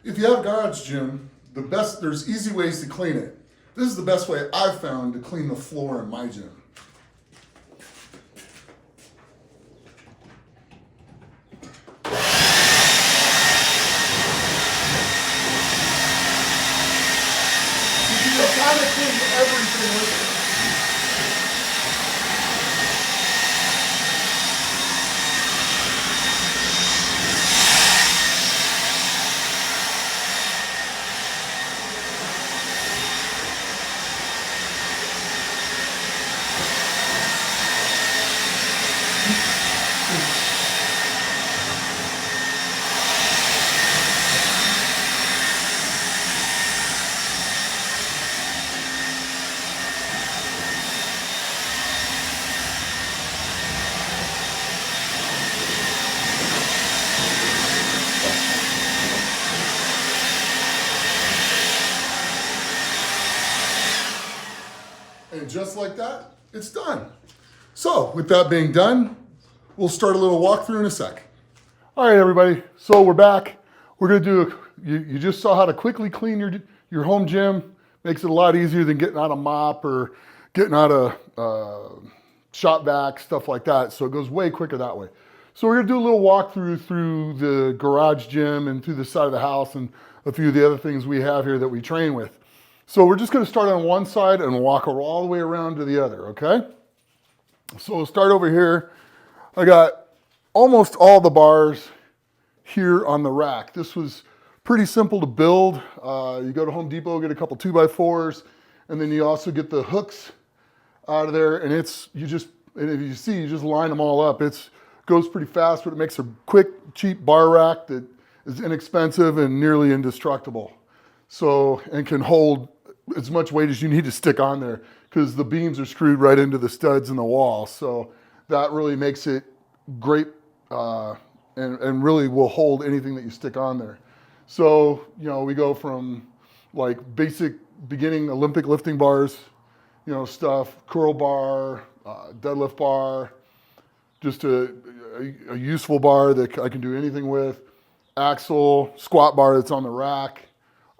If you have a garage gym, there's easy ways to clean it. This is the best way I've found to clean the floor in my gym. You can kind of clean everything with it. And just like that, it's done. So with that being done, we'll start a little walkthrough in a sec. All right, everybody. So we're back. We're gonna do, you just saw how to quickly clean your home gym. Makes it a lot easier than getting out a mop or getting out a shop vac, stuff like that. So it goes way quicker that way. So we're gonna do a little walkthrough through the garage gym and through the side of the house and a few of the other things we have here that we train with. So we're just gonna start on one side and walk all the way around to the other, okay? So we'll start over here. I got almost all the bars here on the rack. This was pretty simple to build. You go to Home Depot, get a couple 2x4s, and then you also get the hooks out of there, and if you just line them all up. It goes pretty fast, but it makes a quick, cheap bar rack that is inexpensive and nearly indestructible. So, and can hold as much weight as you need to stick on there because the beams are screwed right into the studs in the wall. So that really makes it great and really will hold anything that you stick on there. So, we go from like basic beginning Olympic lifting bars, stuff, curl bar, deadlift bar, just a useful bar that I can do anything with, axle, squat bar that's on the rack,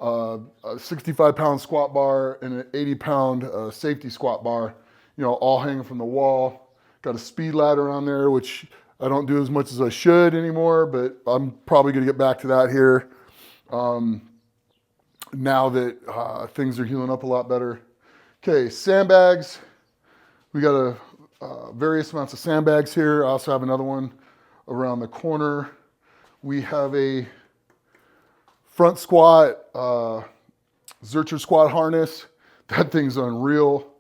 a 65-pound squat bar and an 80-pound safety squat bar, all hanging from the wall. Got a speed ladder on there, which I don't do as much as I should anymore, but I'm probably going to get back to that here now that things are healing up a lot better. Okay, sandbags. We got various amounts of sandbags here. I also have another one around the corner. We have a front squat, Zercher squat harness. That thing's unreal.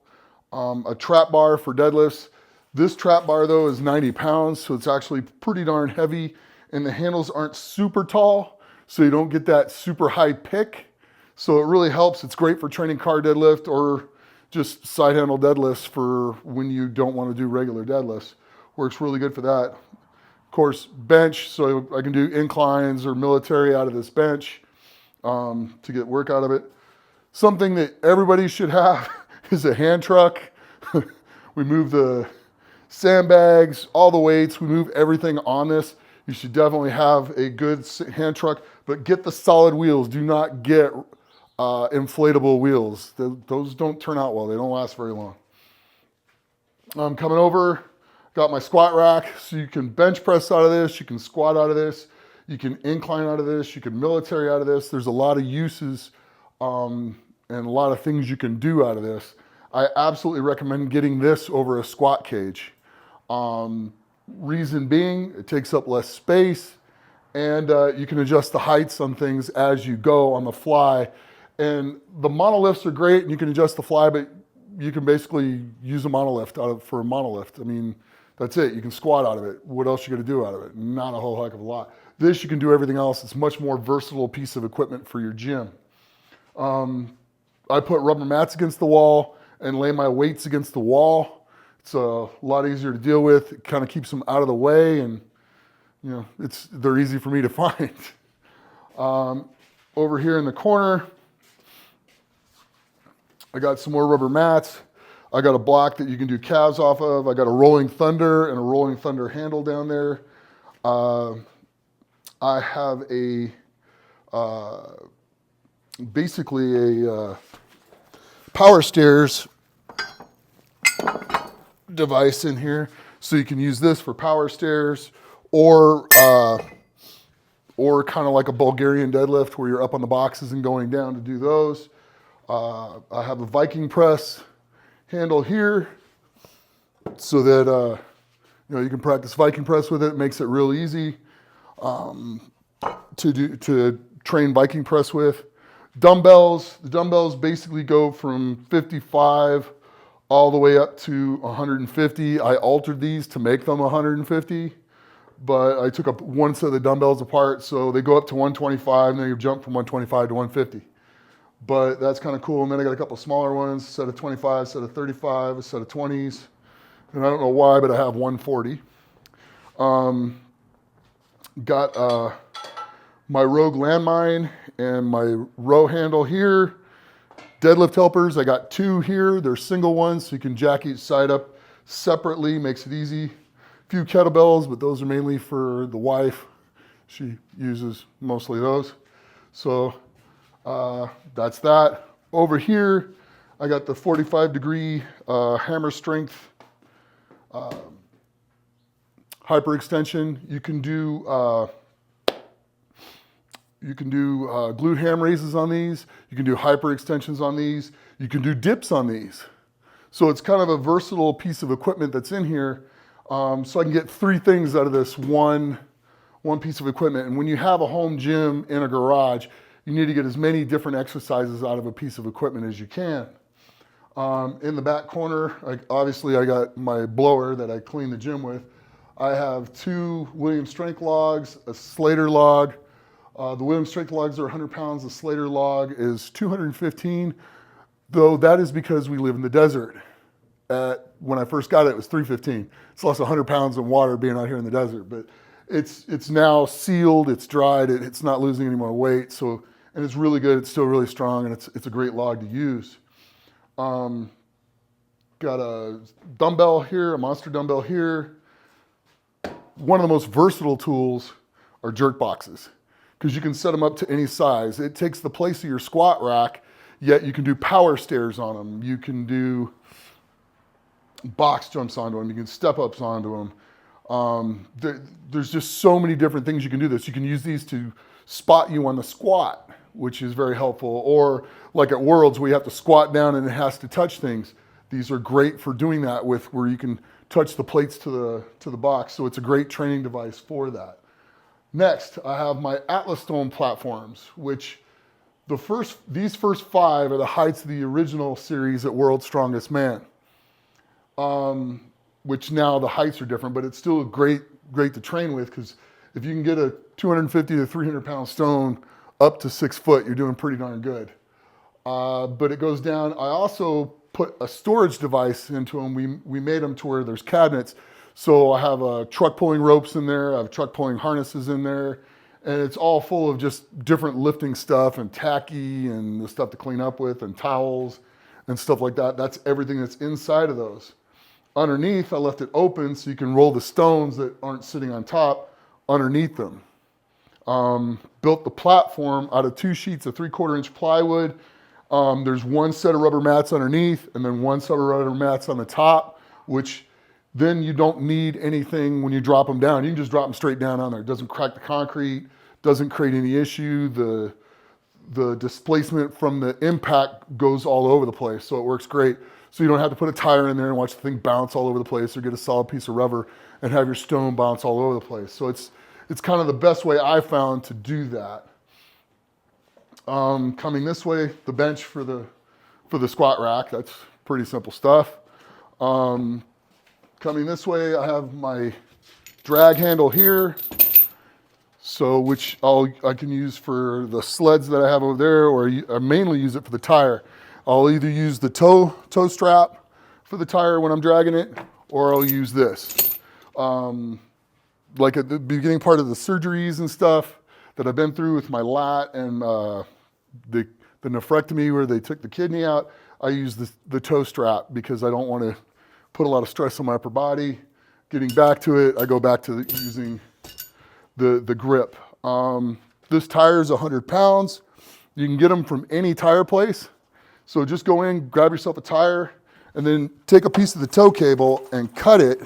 A trap bar for deadlifts. This trap bar though is 90 pounds, so it's actually pretty darn heavy, and the handles aren't super tall, so you don't get that super high pick. So it really helps. It's great for training car deadlift or just side handle deadlifts for when you don't want to do regular deadlifts. Works really good for that. Of course, bench, so I can do inclines or military out of this bench to get work out of it. Something that everybody should have is a hand truck. We move the sandbags, all the weights, we move everything on this. You should definitely have a good hand truck, but get the solid wheels. Do not get inflatable wheels. Those don't turn out well. They don't last very long. I'm coming over, got my squat rack, so you can bench press out of this, you can squat out of this, you can incline out of this, you can military out of this. There's a lot of uses and a lot of things you can do out of this. I absolutely recommend getting this over a squat cage. Reason being, it takes up less space, and you can adjust the heights on things as you go on the fly. And the monoliths are great, and you can adjust the fly, but you can basically use a monolift for a monolift. I mean, that's it. You can squat out of it. What else you got to do out of it? Not a whole heck of a lot. This, you can do everything else. It's a much more versatile piece of equipment for your gym. I put rubber mats against the wall and lay my weights against the wall. It's a lot easier to deal with. It kind of keeps them out of the way, and they're easy for me to find. Over here in the corner, I got some more rubber mats. I got a block that you can do calves off of. I got a Rolling Thunder and a Rolling Thunder handle down there. I have a basically a power stairs device in here. So you can use this for power stairs or kind of like a Bulgarian deadlift where you're up on the boxes and going down to do those. I have a Viking press handle here so that you can practice Viking press with it. It makes it real easy to train Viking press with. Dumbbells. The dumbbells basically go from 55 all the way up to 150. I altered these to make them 150, but I took up one set of the dumbbells apart, so they go up to 125, and then you jump from 125 to 150. But that's kind of cool. And then I got a couple smaller ones, a set of 25, a set of 35, a set of 20s. And I don't know why, but I have 140. Got my Rogue landmine and my row handle here. Deadlift helpers, I got 2 here. They're single ones, so you can jack each side up separately, makes it easy. A few kettlebells, but those are mainly for the wife. She uses mostly those. So that's that. Over here, I got the 45-degree hammer strength hyperextension. You can do glute ham raises on these. You can do hyperextensions on these. You can do dips on these. So it's kind of a versatile piece of equipment that's in here. So I can get 3 things out of this one piece of equipment. And when you have a home gym in a garage, you need to get as many different exercises out of a piece of equipment as you can. In the back corner, obviously I got my blower that I clean the gym with. I have 2 Williams strength logs, a Slater log. The Williams strength logs are 100 pounds. The Slater log is 215, though that is because we live in the desert. When I first got it, it was 315. It's lost 100 pounds in water being out here in the desert, but it's now sealed, it's dried, it's not losing any more weight, so, and it's really good, it's still really strong, and it's a great log to use. Got a dumbbell here, a monster dumbbell here. One of the most versatile tools are jerk boxes, because you can set them up to any size. It takes the place of your squat rack, yet you can do power stairs on them. You can do box jumps onto them. You can step ups onto them. There's just so many different things you can do this. You can use these to spot you on the squat, which is very helpful. Or like at Worlds, where you have to squat down and it has to touch things. These are great for doing that with, where you can touch the plates to the box. So it's a great training device for that. Next, I have my Atlas Stone platforms, which these first 5 are the heights of the original series at World's Strongest Man. Which now the heights are different, but it's still great to train with, because if you can get a 250 to 300 pound stone up to 6 foot, you're doing pretty darn good. But it goes down. I also put a storage device into them. We made them to where there's cabinets. So I have truck pulling ropes in there. I have truck pulling harnesses in there. And it's all full of just different lifting stuff and tacky and the stuff to clean up with and towels and stuff like that. That's everything that's inside of those. Underneath, I left it open so you can roll the stones that aren't sitting on top underneath them. Built the platform out of 2 sheets of 3/4 inch plywood. There's 1 set of rubber mats underneath and then 1 set of rubber mats on the top, which then you don't need anything when you drop them down. You can just drop them straight down on there. It doesn't crack the concrete, doesn't create any issue. The displacement from the impact goes all over the place, so it works great. So you don't have to put a tire in there and watch the thing bounce all over the place, or get a solid piece of rubber and have your stone bounce all over the place. So it's kind of the best way I found to do that. Coming this way, the bench for the squat rack. That's pretty simple stuff. Coming this way, I have my drag handle here, so which I can use for the sleds that I have over there, or I mainly use it for the tire. I'll either use the toe strap for the tire when I'm dragging it, or I'll use this. Like at the beginning part of the surgeries and stuff that I've been through with my lat and the nephrectomy where they took the kidney out, I use the toe strap because I don't want to put a lot of stress on my upper body. Getting back to it, I go back to using the grip. This tire is 100 pounds. You can get them from any tire place. So just go in, grab yourself a tire, and then take a piece of the tow cable and cut it.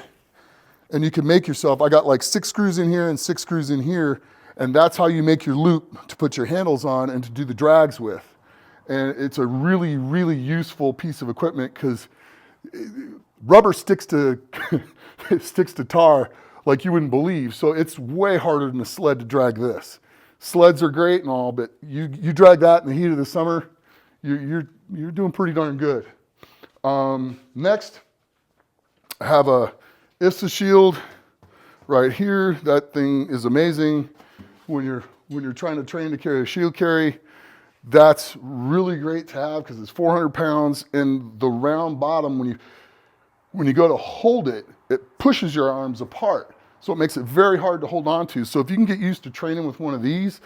And you can make yourself, I got like 6 screws in here and 6 screws in here. And that's how you make your loop to put your handles on and to do the drags with. And it's a really, really useful piece of equipment because rubber sticks to, it sticks to tar like you wouldn't believe. So it's way harder than a sled to drag this. Sleds are great and all, but you drag that in the heat of the summer, you're doing pretty darn good. Next, I have a ISA shield right here. That thing is amazing when you're trying to train to carry a shield carry. That's really great to have because it's 400 pounds, and the round bottom, when you go to hold it, it pushes your arms apart. So it makes it very hard to hold on to. So if you can get used to training with one of these,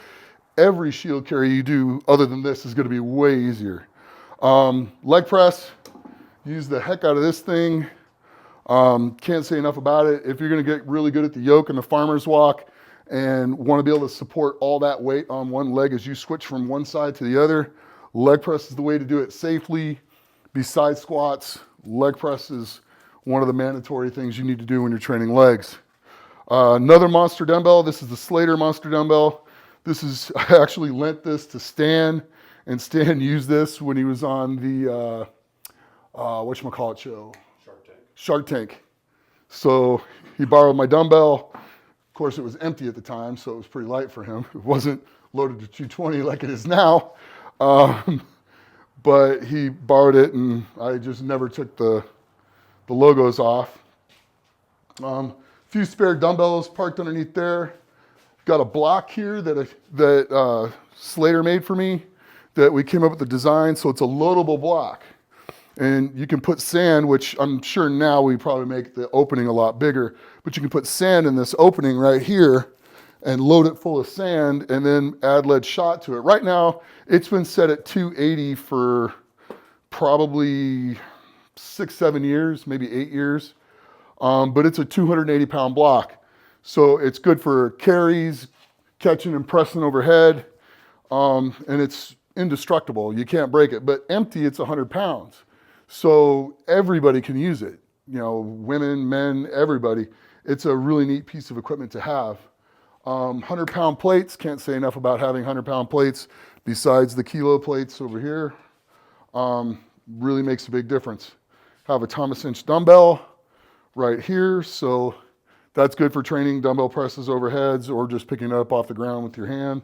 every shield carry you do other than this is gonna be way easier. Leg press, use the heck out of this thing. Can't say enough about it. If you're gonna get really good at the yoke and the farmer's walk and wanna be able to support all that weight on one leg as you switch from one side to the other, leg press is the way to do it safely. Besides squats, leg press is one of the mandatory things you need to do when you're training legs. Another monster dumbbell, this is the Slater monster dumbbell. This is, I actually lent this to Stan, and Stan used this when he was on the, whatchamacallit show? Shark Tank. So he borrowed my dumbbell. Of course, it was empty at the time, so it was pretty light for him. It wasn't loaded to 220 like it is now. But he borrowed it, and I just never took the logos off. Few spare dumbbells parked underneath there. Got a block here that Slater made for me that we came up with the design, so it's a loadable block. And you can put sand, which I'm sure now we probably make the opening a lot bigger, but you can put sand in this opening right here and load it full of sand and then add lead shot to it. Right now, it's been set at 280 for probably 6-7 years, maybe 8 years. But it's a 280 pound block. So it's good for carries, catching and pressing overhead. And it's indestructible. You can't break it, but empty, it's 100 pounds. So everybody can use it. You know, women, men, everybody. It's a really neat piece of equipment to have. 100 pound plates, can't say enough about having 100 pound plates besides the kilo plates over here. Really makes a big difference. Have a Thomas inch dumbbell right here. So that's good for training dumbbell presses overheads or just picking it up off the ground with your hand.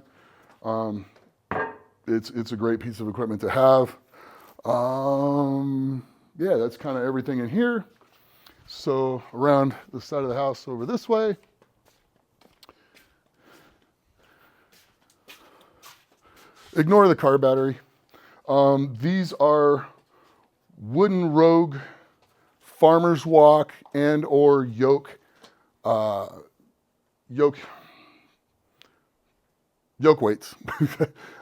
It's a great piece of equipment to have. Yeah, that's kind of everything in here. So around the side of the house over this way. Ignore the car battery. These are wooden Rogue farmer's walk and or yoke weights,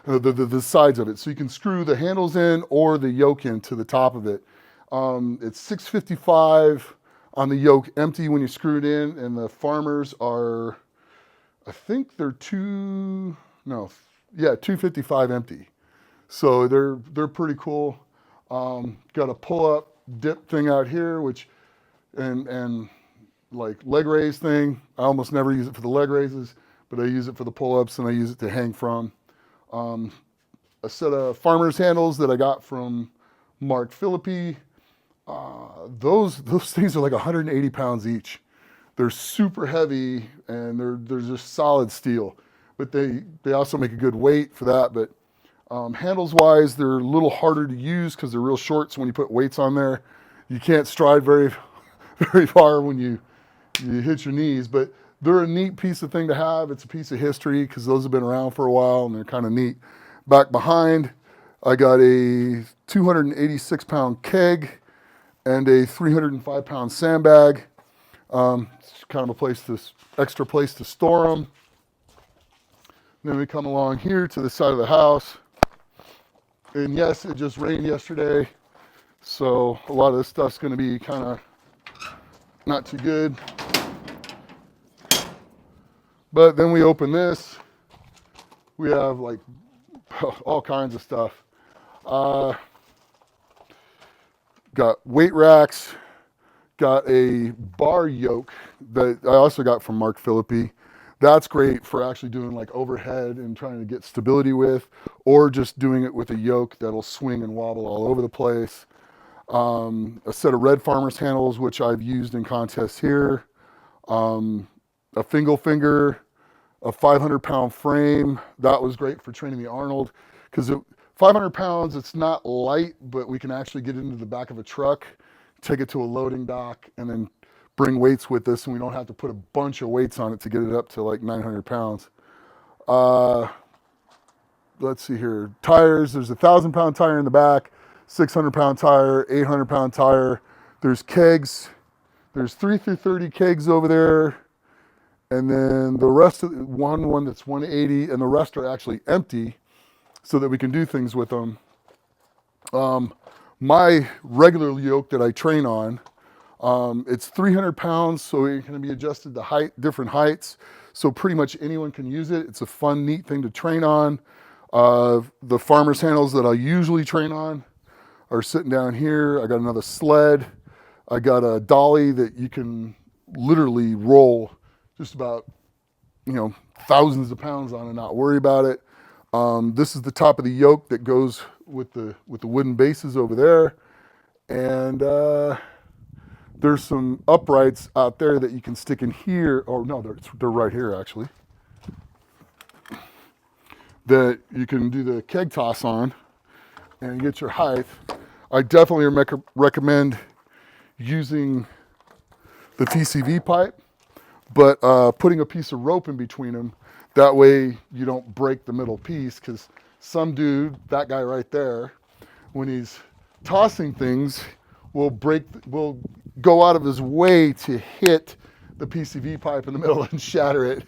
the sides of it. So you can screw the handles in or the yoke into the top of it. It's 655 on the yoke empty when you screw it in, and the farmers are, I think they're 255 empty. So they're pretty cool. Got a pull-up dip thing out here, which and like leg raise thing. I almost never use it for the leg raises, but I use it for the pull-ups and I use it to hang from. A set of farmer's handles that I got from Mark Philippi. Those things are like 180 pounds each. They're super heavy and they're just solid steel, but they also make a good weight for that. But handles wise, they're a little harder to use because they're real short. So when you put weights on there, you can't stride very far when you hit your knees. But they're a neat piece of thing to have. It's a piece of history because those have been around for a while and they're kind of neat. Back behind, I got a 286 pound keg and a 305 pound sandbag. It's kind of a extra place to store them. Then we come along here to the side of the house. And yes, it just rained yesterday. So a lot of this stuff's gonna be kind of not too good. But then we open this We have like all kinds of stuff. Got weight racks, got a bar yoke that I also got from Mark Philippi. That's great for actually doing like overhead and trying to get stability with, or just doing it with a yoke that'll swing and wobble all over the place. A set of red farmer's handles, which I've used in contests here. A fingal finger, a 500-pound frame. That was great for training the Arnold because 500 pounds, it's not light, but we can actually get into the back of a truck, take it to a loading dock, and then bring weights with us, and we don't have to put a bunch of weights on it to get it up to like 900 pounds. Let's see here. Tires, there's a 1,000-pound tire in the back, 600-pound tire, 800-pound tire. There's kegs. There's 3 through 30 kegs over there. And then the rest of one that's 180, and the rest are actually empty so that we can do things with them. My regular yoke that I train on, it's 300 pounds, so it can be adjusted to different heights. So pretty much anyone can use it. It's a fun, neat thing to train on. The farmer's handles that I usually train on are sitting down here. I got another sled. I got a dolly that you can literally roll just about, thousands of pounds on and not worry about it. This is the top of the yoke that goes with the wooden bases over there. And there's some uprights out there that you can stick in here. Oh no, they're right here actually. That you can do the keg toss on and get your height. I definitely recommend using the PCV pipe, but putting a piece of rope in between them. That way you don't break the middle piece, because some dude, that guy right there, when he's tossing things, will go out of his way to hit the PCV pipe in the middle and shatter it.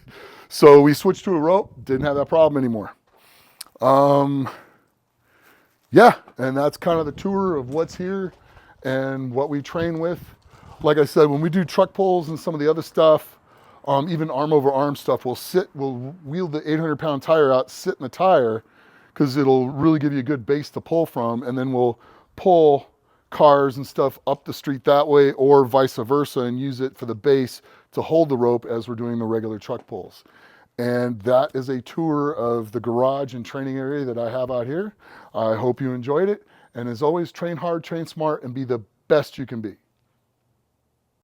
So we switched to a rope, didn't have that problem anymore. Yeah, and that's kind of the tour of what's here and what we train with. Like I said, when we do truck pulls and some of the other stuff, even arm over arm stuff, we'll wheel the 800-pound tire out, sit in the tire, because it'll really give you a good base to pull from, and then we'll pull cars and stuff up the street that way, or vice versa, and use it for the base to hold the rope as we're doing the regular truck pulls. And that is a tour of the garage and training area that I have out here. I hope you enjoyed it. And as always, train hard, train smart, and be the best you can be.